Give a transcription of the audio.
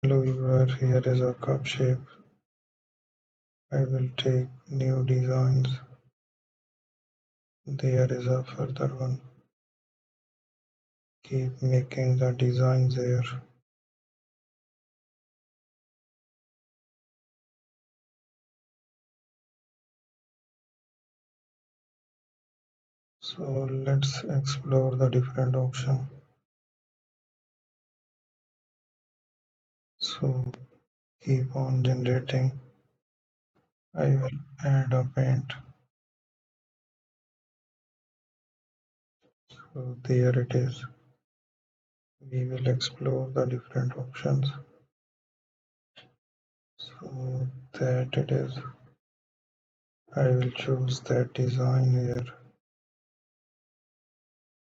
Hello viewer, here is a cup shape. I will take new designs. There is a further one. Keep making the designs here. So let's explore the different options. So keep on generating. I will add a paint. So there it is. We will explore the different options. So that it is. I will choose that design here.